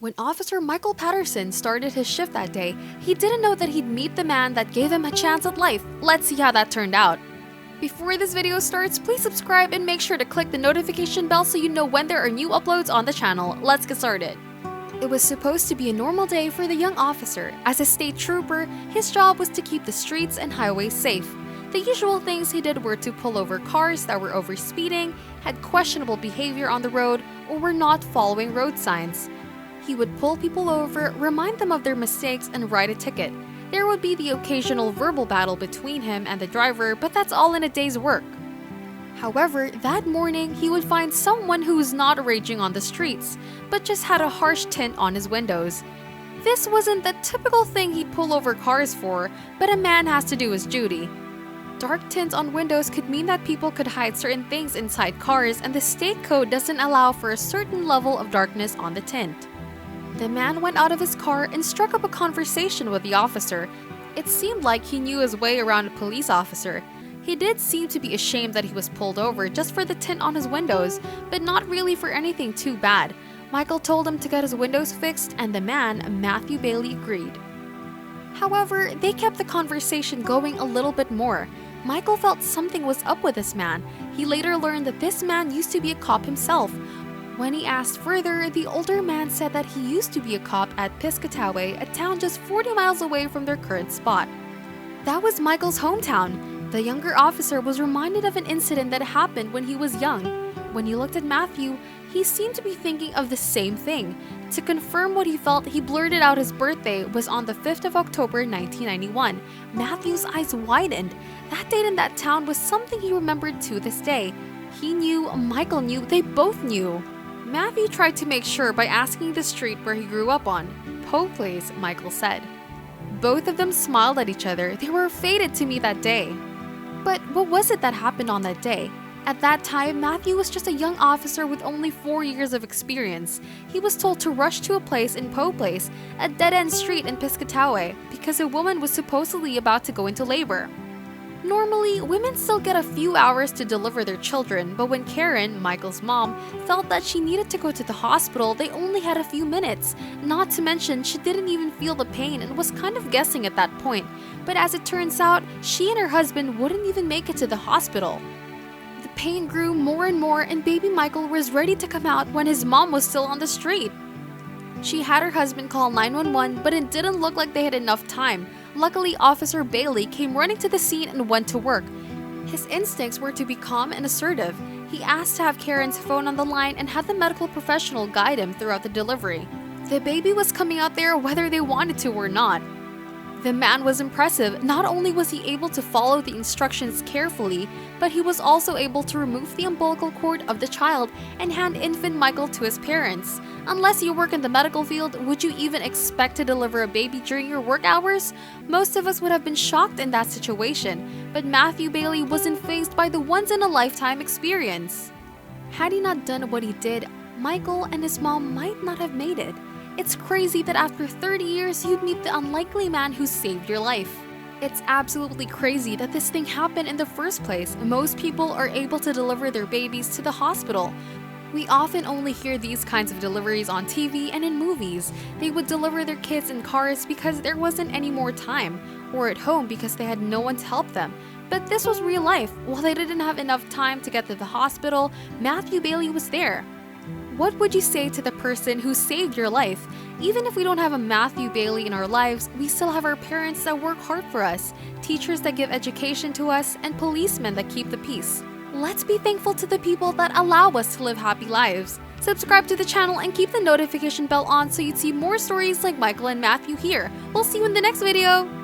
When Officer Michael Patterson started his shift that day, he didn't know that he'd meet the man that gave him a chance at life. Let's see how that turned out. Before this video starts, please subscribe and make sure to click the notification bell so you know when there are new uploads on the channel. Let's get started. It was supposed to be a normal day for the young officer. As a state trooper, his job was to keep the streets and highways safe. The usual things he did were to pull over cars that were overspeeding, had questionable behavior on the road, or were not following road signs. He would pull people over, remind them of their mistakes, and write a ticket. There would be the occasional verbal battle between him and the driver, but that's all in a day's work. However, that morning, he would find someone who was not raging on the streets, but just had a harsh tint on his windows. This wasn't the typical thing he'd pull over cars for, but a man has to do his duty. Dark tints on windows could mean that people could hide certain things inside cars, and the state code doesn't allow for a certain level of darkness on the tint. The man went out of his car and struck up a conversation with the officer. It seemed like he knew his way around a police officer. He did seem to be ashamed that he was pulled over just for the tint on his windows, but not really for anything too bad. Michael told him to get his windows fixed, and the man, Matthew Bailey, agreed. However, they kept the conversation going a little bit more. Michael felt something was up with this man. He later learned that this man used to be a cop himself. When he asked further, the older man said that he used to be a cop at Piscataway, a town just 40 miles away from their current spot. That was Michael's hometown. The younger officer was reminded of an incident that happened when he was young. When he looked at Matthew, he seemed to be thinking of the same thing. To confirm what he felt, he blurted out his birthday was on the 5th of October 1991. Matthew's eyes widened. That date in that town was something he remembered to this day. He knew, Michael knew, they both knew. Matthew tried to make sure by asking the street where he grew up on. Poe Place, Michael said. Both of them smiled at each other. They were fated to meet that day. But what was it that happened on that day? At that time, Matthew was just a young officer with only 4 years of experience. He was told to rush to a place in Poe Place, a dead-end street in Piscataway, because a woman was supposedly about to go into labor. Normally, women still get a few hours to deliver their children, but when Karen, Michael's mom, felt that she needed to go to the hospital, they only had a few minutes. Not to mention, she didn't even feel the pain and was kind of guessing at that point. But as it turns out, she and her husband wouldn't even make it to the hospital. The pain grew more and more, and baby Michael was ready to come out when his mom was still on the street. She had her husband call 911, but it didn't look like they had enough time. Luckily, Officer Bailey came running to the scene and went to work. His instincts were to be calm and assertive. He asked to have Karen's phone on the line and had the medical professional guide him throughout the delivery. The baby was coming out there whether they wanted to or not. The man was impressive. Not only was he able to follow the instructions carefully, but he was also able to remove the umbilical cord of the child and hand infant Michael to his parents. Unless you work in the medical field, would you even expect to deliver a baby during your work hours? Most of us would have been shocked in that situation, but Matthew Bailey wasn't fazed by the once-in-a-lifetime experience. Had he not done what he did, Michael and his mom might not have made it. It's crazy that after 30 years, you'd meet the unlikely man who saved your life. It's absolutely crazy that this thing happened in the first place. Most people are able to deliver their babies to the hospital. We often only hear these kinds of deliveries on TV and in movies. They would deliver their kids in cars because there wasn't any more time, or at home because they had no one to help them. But this was real life. While they didn't have enough time to get to the hospital, Matthew Bailey was there. What would you say to the person who saved your life? Even if we don't have a Matthew Bailey in our lives, we still have our parents that work hard for us, teachers that give education to us, and policemen that keep the peace. Let's be thankful to the people that allow us to live happy lives. Subscribe to the channel and keep the notification bell on so you'd see more stories like Michael and Matthew here. We'll see you in the next video!